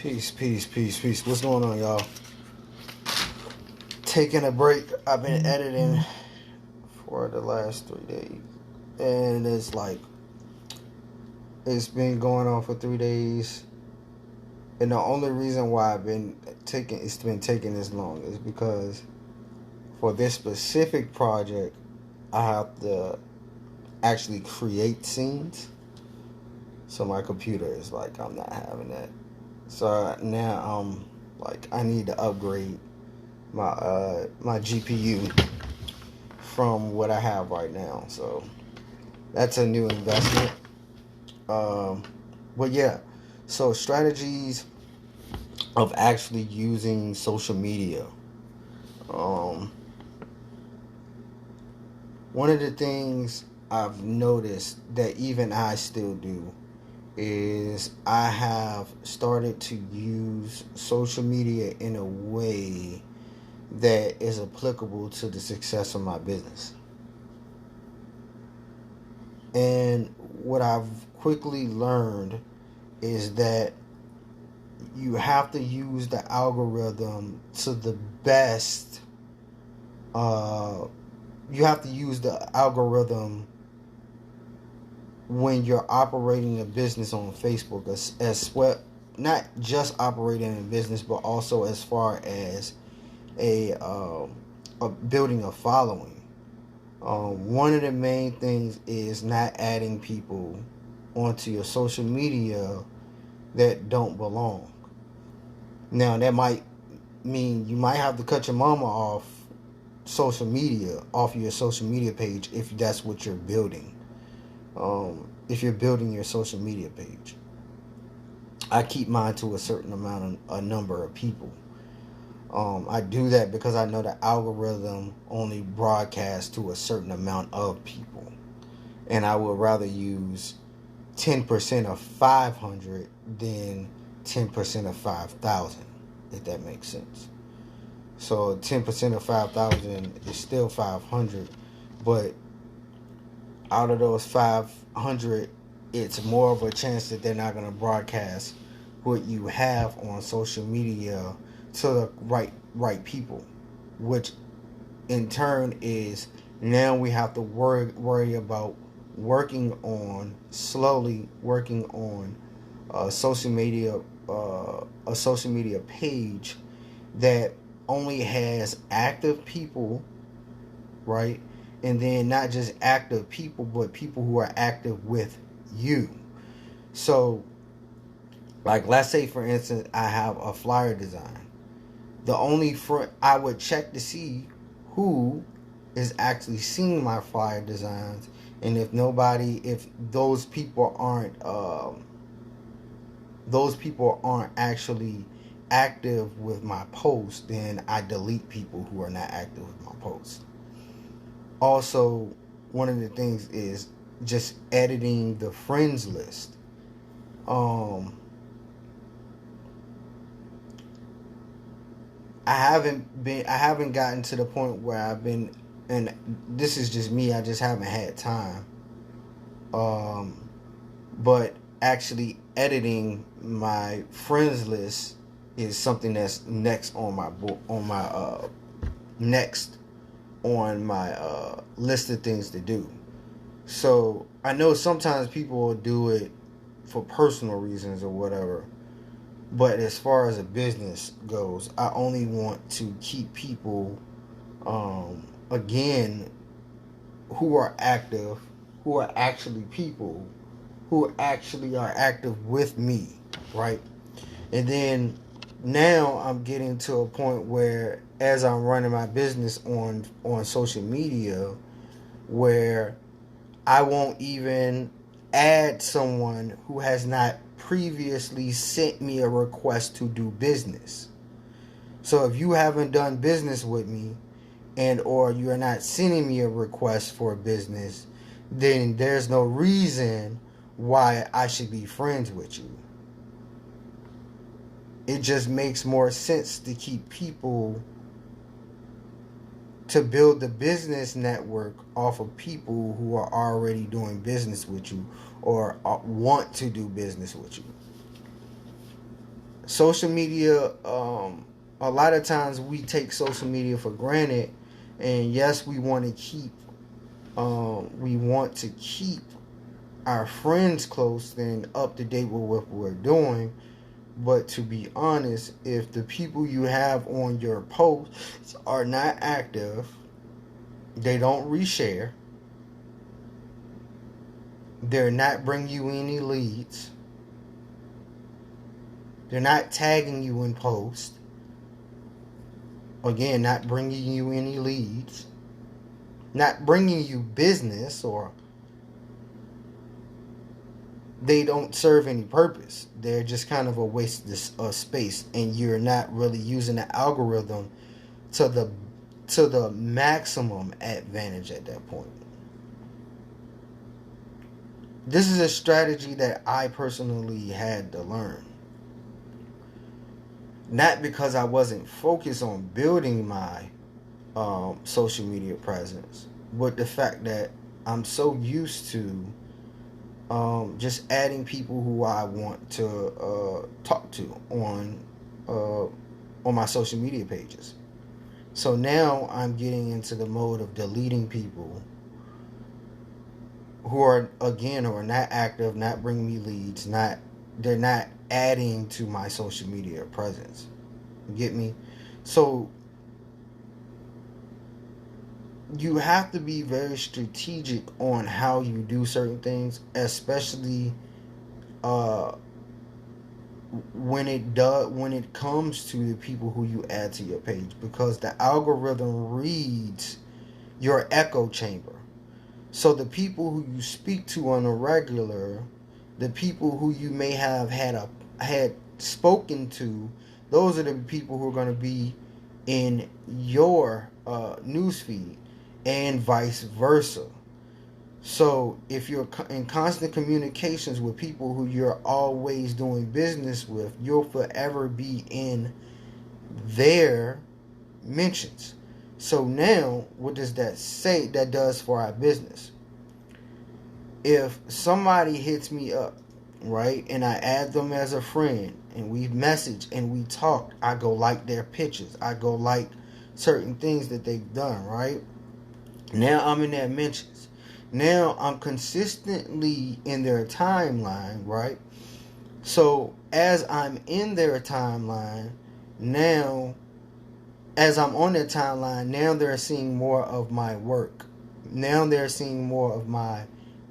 Peace, peace, peace, peace. What's going on, y'all? Taking a break. I've been editing for the last 3 days. And it's been going on for 3 days. And the only reason why it's been taking this long is because for this specific project, I have to actually create scenes. So my computer is like, I'm not having that. So now I need to upgrade my GPU from what I have right now. So that's a new investment. But yeah, so strategies of actually using social media. One of the things I've noticed that even I still do is I have started to use social media in a way that is applicable to the success of my business. And what I've quickly learned is that you have to use the algorithm to the best. You have to use the algorithm when you're operating a business on Facebook as well, not just operating a business, but also as far as a building a following. One of the main things is not adding people onto your social media that don't belong. Now that might mean you might have to cut your mama off your social media page if that's what you're building. If you're building your social media page, I keep mine to a certain a number of people. I do that because I know the algorithm only broadcasts to a certain amount of people, and I would rather use 10% of 500 than 10% of 5,000, if that makes sense. So 10% of 5,000 is still 500, but out of those 500, it's more of a chance that they're not going to broadcast what you have on social media to the right people, which in turn is now we have to worry about slowly working on a social media page that only has active people, right? And then not just active people, but people who are active with you. So, like, let's say, for instance, I have a flyer design. The only I would check to see who is actually seeing my flyer designs, and if those people aren't actually active with my post, then I delete people who are not active with my post. Also, one of the things is just editing the friends list. I haven't gotten to the point where I've been, and this is just me, I just haven't had time. But actually editing my friends list is something that's next on my list of things to do. So I know sometimes people will do it for personal reasons or whatever, but as far as a business goes, I only want to keep people, again, who are active, who are actually people, who actually are active with me, right? And then now I'm getting to a point where, as I'm running my business on social media, where I won't even add someone who has not previously sent me a request to do business. So if you haven't done business with me, and or you are not sending me a request for business, then there's no reason why I should be friends with you. It just makes more sense to keep people, to build the business network off of people who are already doing business with you or want to do business with you. social media, a lot of times we take social media for granted, and yes, we want to keep our friends close and up to date with what we're doing. But to be honest, if the people you have on your posts are not active, they don't reshare, they're not bringing you any leads, they're not tagging you in posts, again, not bringing you any leads, not bringing you business, or they don't serve any purpose. They're just kind of a waste of space, and you're not really using the algorithm to the maximum advantage at that point. This is a strategy that I personally had to learn. Not because I wasn't focused on building my social media presence, but the fact that I'm so used to just adding people who I want to talk to on my social media pages. So now I'm getting into the mode of deleting people who are not active, not bringing me leads, they're not adding to my social media presence. You get me? So you have to be very strategic on how you do certain things, especially when it comes to the people who you add to your page, because the algorithm reads your echo chamber. So the people who you speak to on a regular, the people who you may have had spoken to, those are the people who are going to be in your newsfeed, and vice versa. So if you're in constant communications with people who you're always doing business with, you'll forever be in their mentions. So now, what does that say that does for our business? If somebody hits me up, right, and I add them as a friend, and we message and we talk, I go like their pictures, I go like certain things that they've done, right? Now I'm in their mentions. Now I'm consistently in their timeline, right? So as I'm in their timeline, now as I'm on their timeline, now they're seeing more of my work. Now they're seeing more of my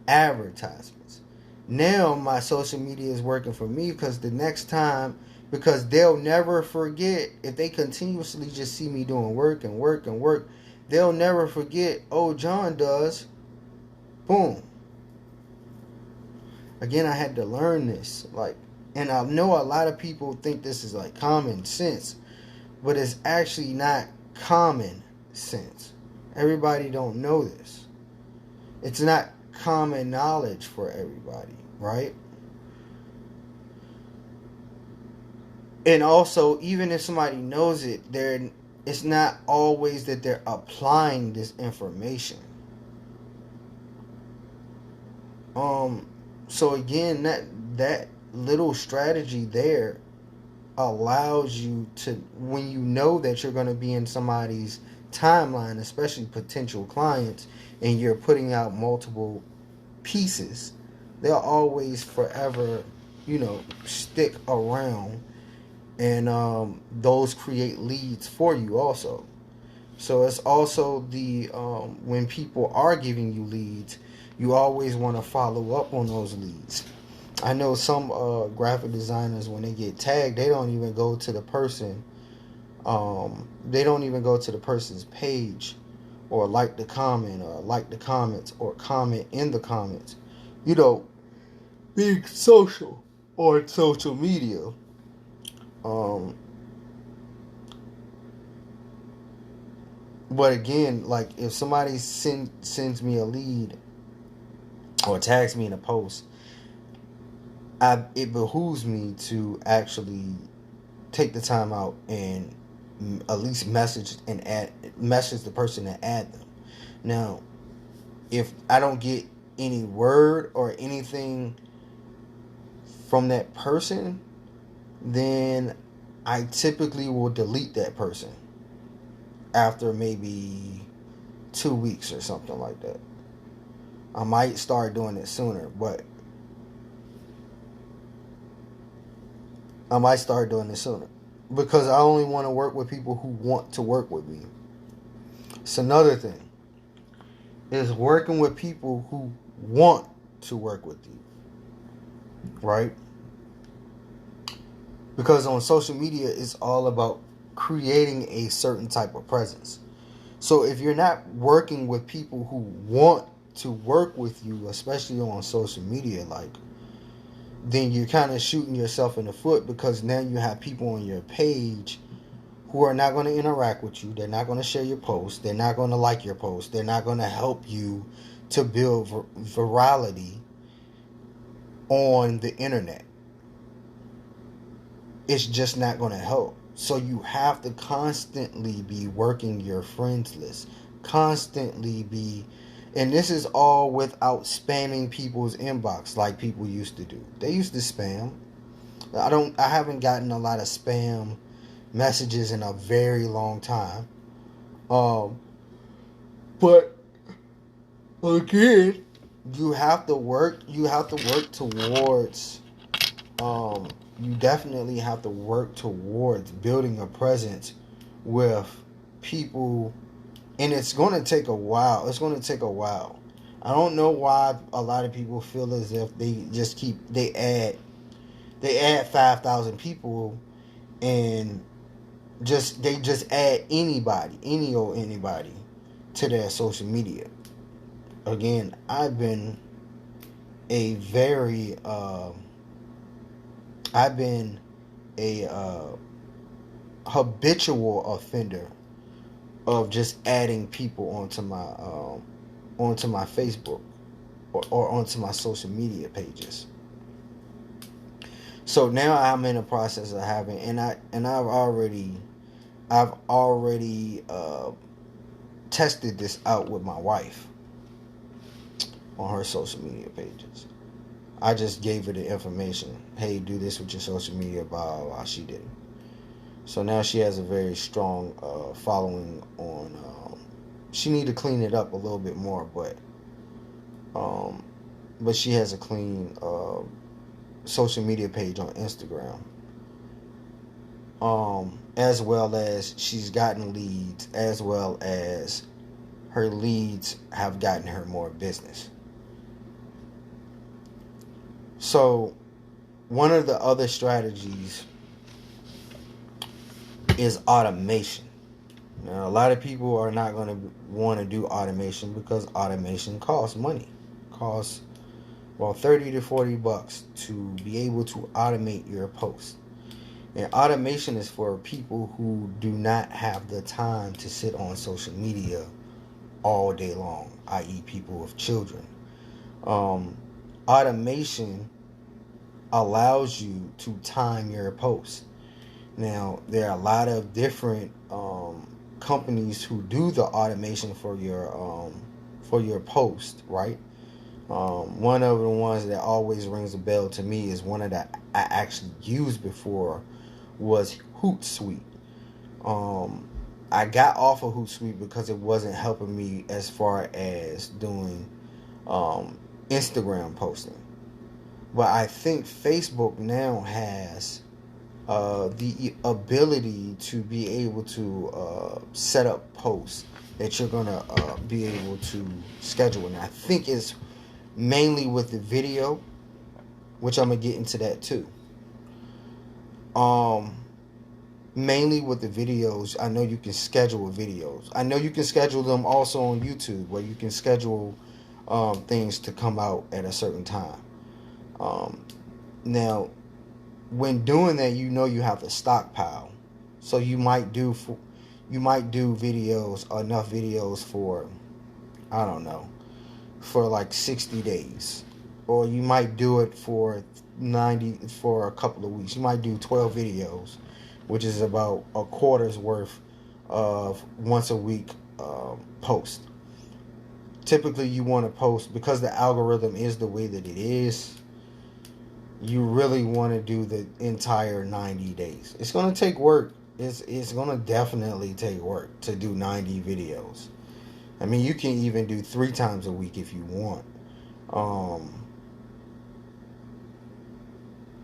advertisements. Now my social media is working for me, because the next time, because they'll never forget, if they continuously just see me doing work and work and work, they'll never forget, oh, John does. Boom. Again, I had to learn this. And I know a lot of people think this is like common sense, but it's actually not common sense. Everybody don't know this. It's not common knowledge for everybody, right? And also, even if somebody knows it, it's not always that they're applying this information. So again, that little strategy there allows you to, when you know that you're going to be in somebody's timeline, especially potential clients, and you're putting out multiple pieces, they'll always forever, stick around, and those create leads for you also. So it's also the when people are giving you leads, you always want to follow up on those leads. I know some graphic designers, when they get tagged, they don't even go to the person. They don't even go to the person's page, or like the comment, or like the comments, or comment in the comments. Being social or social media. But again, like if somebody sends me a lead or tags me in a post, it behooves me to actually take the time out and at least message the person and add them. Now, if I don't get any word or anything from that person, then I typically will delete that person after maybe 2 weeks or something like that. I might start doing it sooner, but I might start doing it sooner because I only want to work with people who want to work with me. It's another thing is working with people who want to work with you, right? Because on social media, it's all about creating a certain type of presence. So if you're not working with people who want to work with you, especially on social media, like, then you're kind of shooting yourself in the foot because now you have people on your page who are not going to interact with you. They're not going to share your post. They're not going to like your post. They're not going to help you to build virality on the internet. It's just not going to help. So you have to constantly be working your friends list. Constantly be, and this is all without spamming people's inbox like people used to do. They used to spam. I haven't gotten a lot of spam messages in a very long time. But again, you have to work towards you definitely have to work towards building a presence with people, and it's going to take a while. I don't know why a lot of people feel as if they add 5,000 people and they just add anybody to their social media. Again, I've been a very habitual offender of just adding people onto my Facebook or onto my social media pages. So now I'm in the process of having, and I've already tested this out with my wife on her social media pages. I just gave her the information. Hey, do this with your social media, blah, blah, blah. She did it. So now she has a very strong following on. She need to clean it up a little bit more, but she has a clean social media page on Instagram. As well as she's gotten leads, as well as her leads have gotten her more business. So, one of the other strategies is automation. Now, a lot of people are not going to want to do automation because automation costs money. Costs, well, $30 to $40 to be able to automate your post. And automation is for people who do not have the time to sit on social media all day long, i.e. people with children. Automation allows you to time your posts. Now, there are a lot of different companies who do the automation for your post, right? One of the ones that always rings a bell to me is one that I actually used before was Hootsuite. I got off of Hootsuite because it wasn't helping me as far as doing Instagram posting. But I think Facebook now has the ability to be able to set up posts that you're going to be able to schedule. And I think it's mainly with the video, which I'm going to get into that too. Mainly with the videos, I know you can schedule videos. I know you can schedule them also on YouTube, where you can schedule things to come out at a certain time. Now, when doing that, you know you have a stockpile, so you might do videos, enough videos for, I don't know, for like 60 days, or you might do it for a couple of weeks. You might do 12 videos, which is about a quarter's worth of once a week post. Typically, you want to post, because the algorithm is the way that it is. you really want to do the entire 90 days. It's going to take work. It's going to definitely take work to do 90 videos. I mean, you can even do 3 times a week if you want.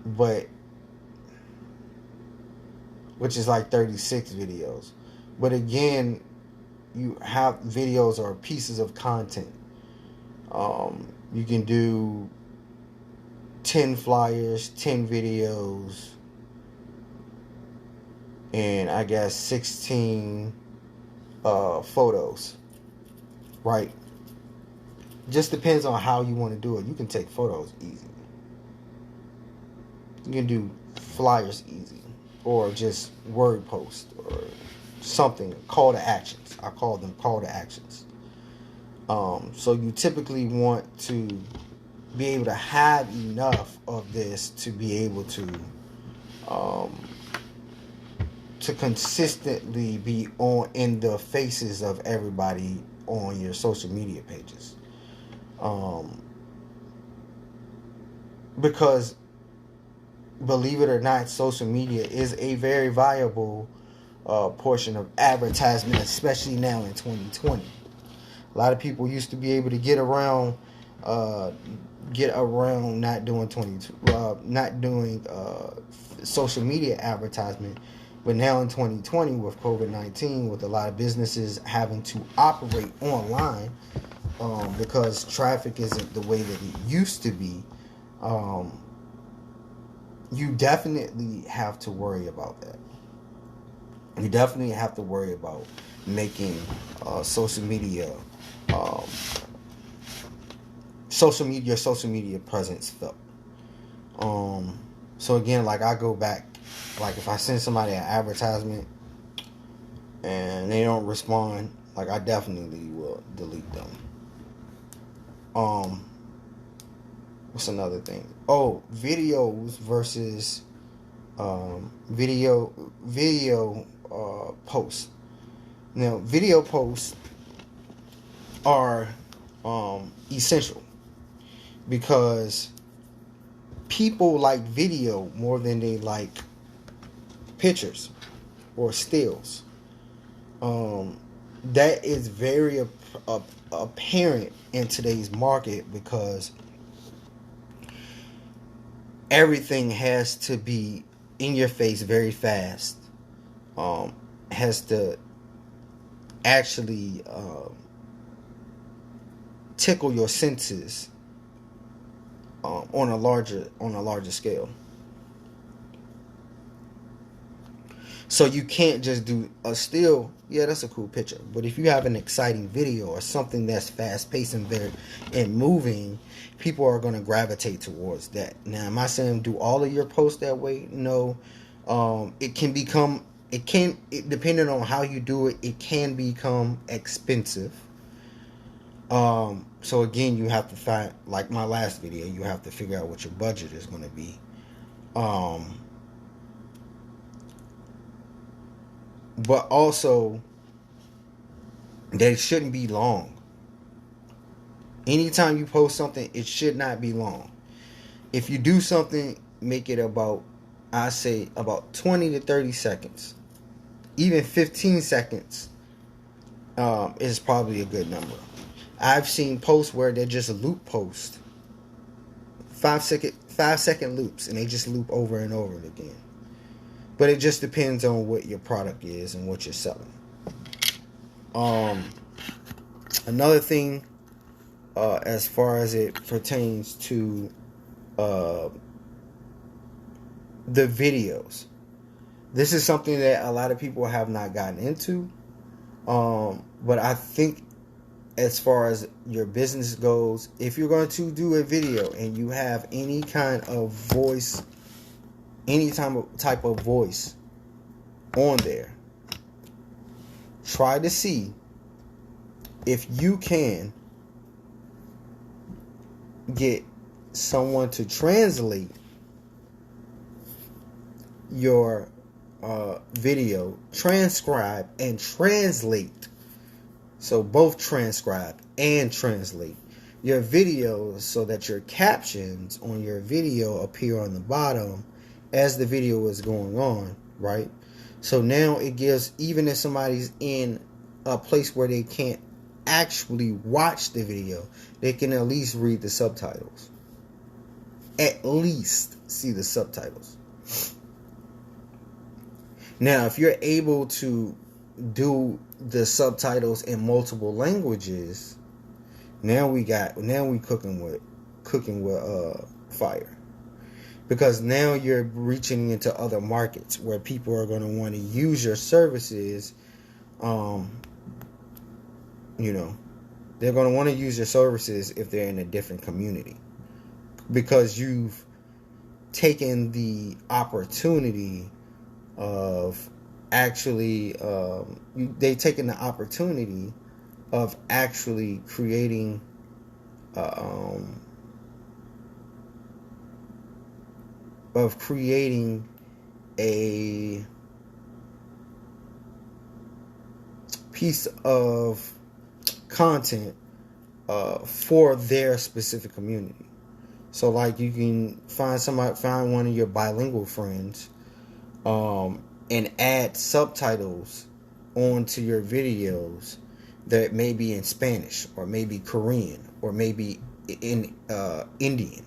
But which is like 36 videos. But again, you have videos or pieces of content. You can do 10 flyers, 10 videos, and I guess 16 photos, right? Just depends on how you want to do it. You can take photos easy. You can do flyers easy, or just word post or something, call to actions. I call them call to actions. So you typically want to be able to have enough of this to be able to consistently be on in the faces of everybody on your social media pages. Because believe it or not, social media is a very viable portion of advertisement, especially now in 2020. A lot of people used to be able to get around not doing social media advertisement, but now in 2020 with COVID-19, with a lot of businesses having to operate online because traffic isn't the way that it used to be, you definitely have to worry about that. You definitely have to worry about making social media presence felt. So again, like I go back, like if I send somebody an advertisement and they don't respond, like I definitely will delete them. What's another thing? Oh, videos versus video posts. Now, video posts are essential because people like video more than they like pictures or stills. That is very apparent in today's market because everything has to be in your face very fast. Has to actually tickle your senses on a larger scale. So you can't just do a still. Yeah, that's a cool picture. But if you have an exciting video or something that's fast paced and moving, people are going to gravitate towards that. Now, am I saying do all of your posts that way? No. Depending on how you do it, it can become expensive. So again, you have to find, like my last video, you have to figure out what your budget is going to be. But also, they shouldn't be long. Anytime you post something, it should not be long. If you do something, make it about 20 to 30 seconds. Even 15 seconds is probably a good number. I've seen posts where they're just a loop post. 5 second loops, and they just loop over and over again. But it just depends on what your product is and what you're selling. Another thing, as far as it pertains to the videos, this is something that a lot of people have not gotten into. But I think as far as your business goes, if you're going to do a video and you have any kind of voice, any type of voice on there, try to see if you can get someone to translate your video, transcribe and translate. So both transcribe and translate. your videos so that your captions on your video appear on the bottom as the video is going on, right? So now it gives, even if somebody's in a place where they can't actually watch the video, they can at least read the subtitles. At least see the subtitles. Now, if you're able to do the subtitles in multiple languages, now we cooking with fire. Because now you're reaching into other markets where people are going to want to use your services. They're going to want to use your services if they're in a different community, because you've taken the opportunity of actually they've taken the opportunity of actually creating a piece of content for their specific community. So like you can find one of your bilingual friends and add subtitles onto your videos that may be in Spanish or maybe Korean or maybe in Indian.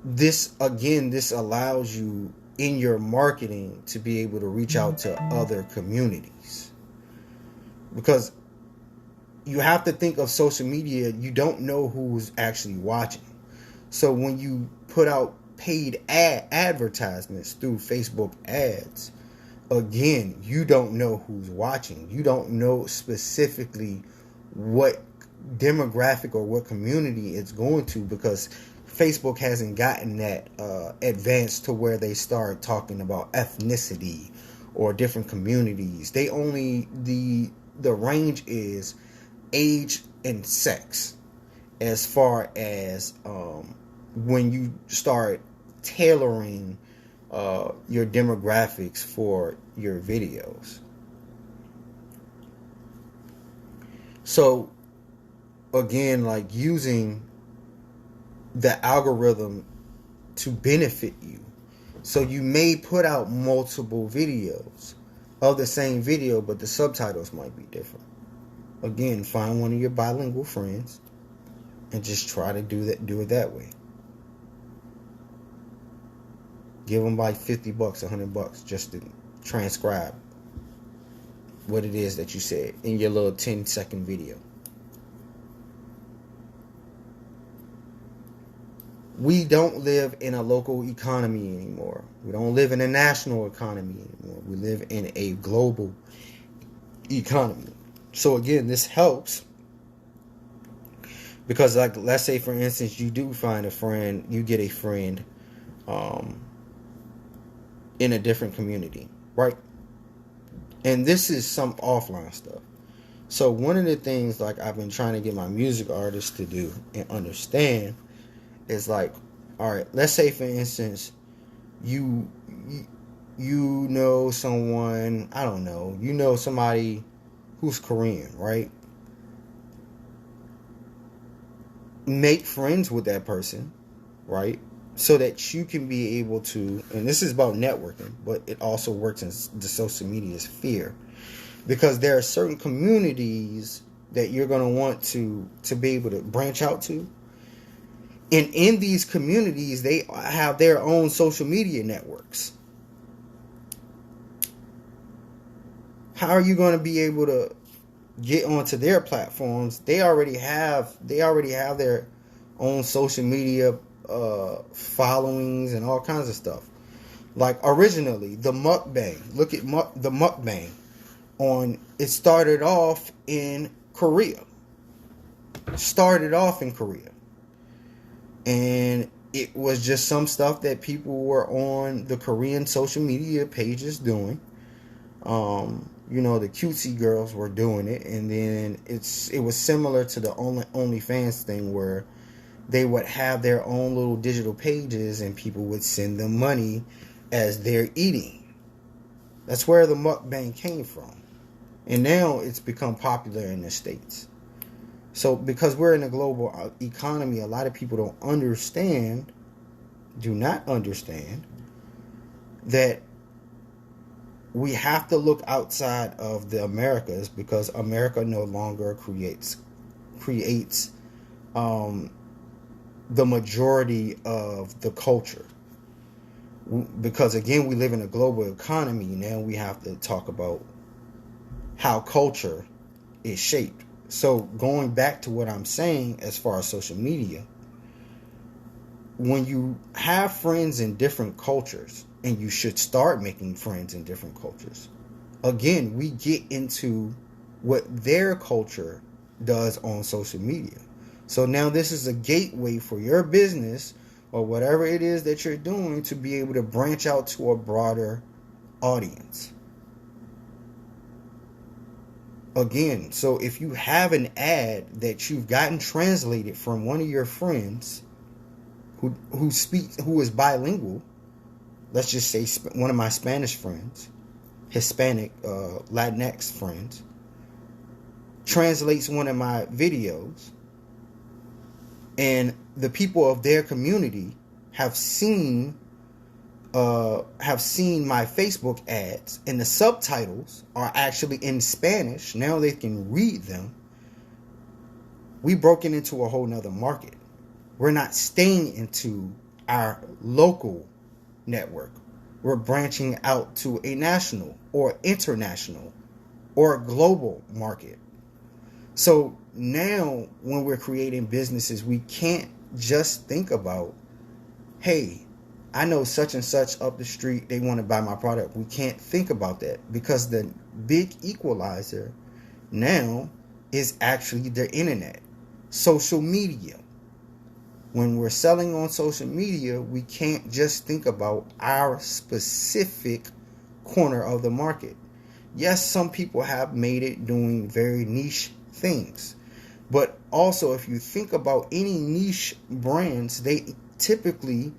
This allows you in your marketing to be able to reach out to other communities, because you have to think of social media. You don't know who's actually watching. So when you put out paid advertisements through Facebook ads, again, you don't know who's watching. You don't know specifically what demographic or what community it's going to, because Facebook hasn't gotten that advanced to where they start talking about ethnicity or different communities. They only, the range is age and sex as far as when you start tailoring your demographics for your videos. So again, like using the algorithm to benefit you. So you may put out multiple videos of the same video, but the subtitles might be different. Again, find one of your bilingual friends and just try to do it that way. Give them like $50, $100 just to transcribe what it is that you said in your little 10-second video. We don't live in a local economy anymore. We don't live in a national economy anymore. We live in a global economy. So again, this helps because, like, let's say for instance, you do find a friend, you get a friend in a different community, right? And this is some offline stuff. So one of the things, like, I've been trying to get my music artists to do and understand is, like, all right, let's say for instance, you know someone, I don't know, you know somebody who's Korean, right? Make friends with that person, right? So that you can be able to, and this is about networking, but it also works in the social media sphere, because there are certain communities that you're going to want to be able to branch out to. And in these communities, they have their own social media networks. How are you going to be able to get onto their platforms? They already have their own social media followings and all kinds of stuff. Like originally, the mukbang. Look at the mukbang. It started off in Korea. And it was just some stuff that people were on the Korean social media pages doing. The cutesy girls were doing it, and then it was similar to the OnlyFans thing, where they would have their own little digital pages and people would send them money as they're eating. That's where the mukbang came from. And now it's become popular in the States. So because we're in a global economy, a lot of people do not understand that we have to look outside of the Americas, because America no longer creates the majority of the culture. Because again, we live in a global economy. Now we have to talk about how culture is shaped. So going back to what I'm saying as far as social media, when you have friends in different cultures, and you should start making friends in different cultures, again, we get into what their culture does on social media. So now this is a gateway for your business or whatever it is that you're doing to be able to branch out to a broader audience. Again, so if you have an ad that you've gotten translated from one of your friends who is bilingual, let's just say one of my Spanish friends, Hispanic, Latinx friends, translates one of my videos, and the people of their community have seen my Facebook ads, and the subtitles are actually in Spanish. Now they can read them. We broken into a whole nother market. We're not staying into our local network. We're branching out to a national or international or global market. So now when we're creating businesses, we can't just think about, hey, I know such and such up the street, they want to buy my product. We can't think about that, because the big equalizer now is actually the internet, social media. When we're selling on social media, we can't just think about our specific corner of the market. Yes, some people have made it doing very niche things. But also, if you think about any niche brands, they typically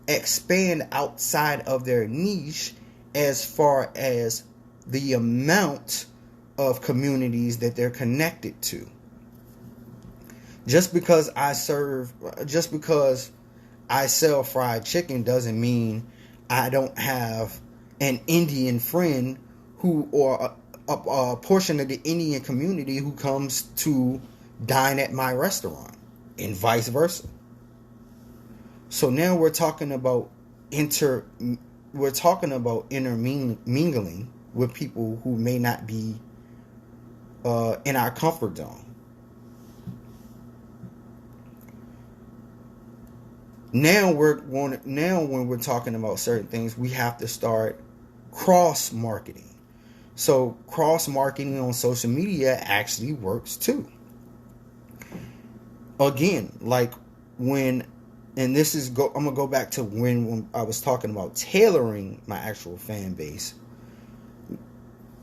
expand outside of their niche as far as the amount of communities that they're connected to. Just because I sell fried chicken doesn't mean I don't have an Indian friend or a portion of the Indian community who comes to dine at my restaurant, and vice versa. So now we're talking about intermingling with people who may not be in our comfort zone. Now when we're talking about certain things, we have to start cross marketing. So cross marketing on social media actually works too. Again, like I'm gonna go back to when I was talking about tailoring my actual fan base.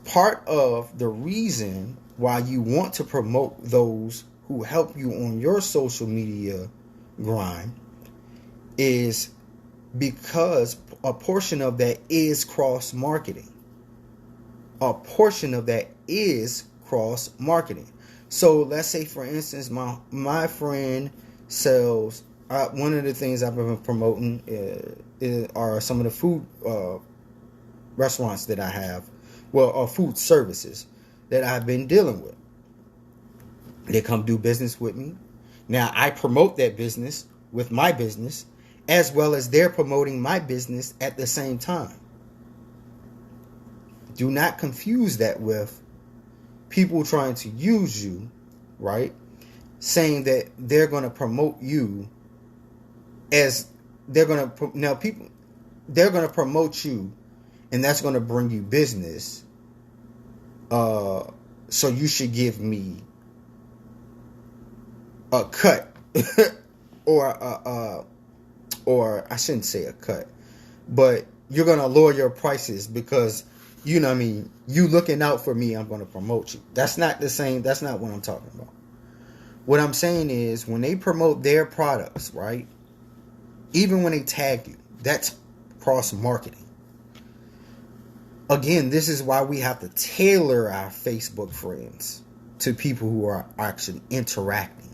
Part of the reason why you want to promote those who help you on your social media grind is because a portion of that is cross marketing. So let's say, for instance, my friend sells. One of the things I've been promoting are some of the food restaurants that I have, food services that I've been dealing with. They come do business with me. Now I promote that business with my business, as well as they're promoting my business at the same time. Do not confuse that with people trying to use you, right? Saying that they're going to promote you as they're going to promote you, and that's going to bring you business. So you should give me a cut or I shouldn't say a cut, but you're going to lower your prices because, you know what I mean, you looking out for me, I'm going to promote you. That's not the same. That's not what I'm talking about. What I'm saying is when they promote their products, right, even when they tag you, that's cross marketing. Again, this is why we have to tailor our Facebook friends to people who are actually interacting.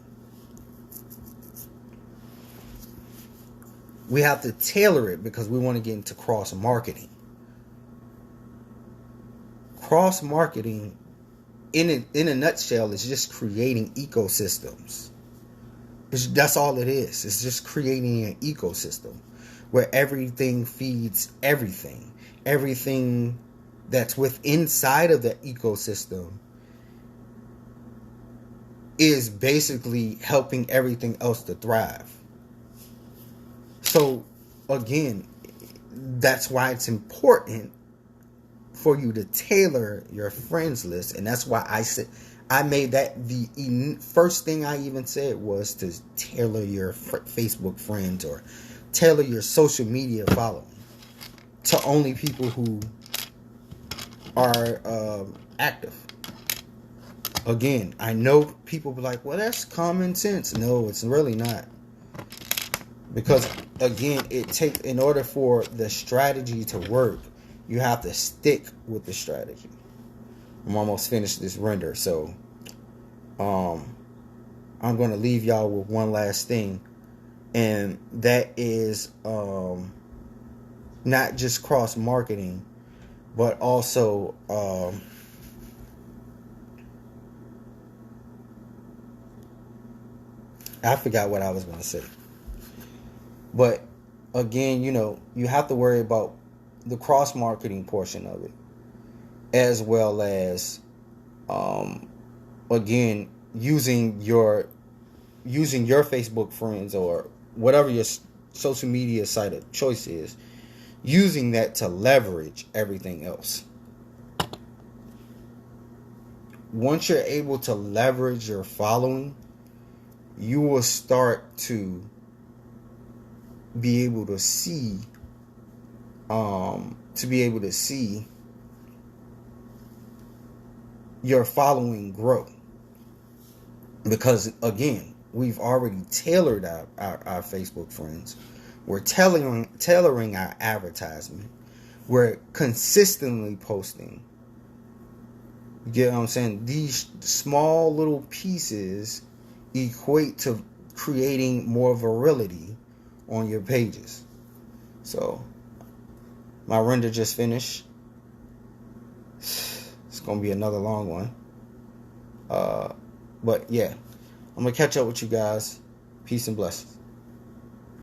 We have to tailor it because we want to get into cross marketing. Cross marketing, in a nutshell, is just creating ecosystems. That's all it is. It's just creating an ecosystem where everything feeds everything. Everything that's inside of the ecosystem is basically helping everything else to thrive. So, again, that's why it's important for you to tailor your friends list. And that's why I made that the first thing I even said was to tailor your Facebook friends or tailor your social media following to only people who are active. Again, I know people be like, well, that's common sense. No, it's really not. Because, again, in order for the strategy to work, you have to stick with the strategy. I'm almost finished this render, so I'm going to leave y'all with one last thing, and that is not just cross marketing, but also I forgot what I was going to say. But again, you have to worry about the cross marketing portion of it, as well as again, using your Facebook friends or whatever your social media site of choice is, using that to leverage everything else. Once you're able to leverage your following, you will start to be able to see your following grow. Because again, we've already tailored our Facebook friends. We're tailoring our advertisement. We're consistently posting. You get what I'm saying? These small little pieces equate to creating more virility on your pages. So, my render just finished. It's going to be another long one. But yeah, I'm going to catch up with you guys. Peace and blessings.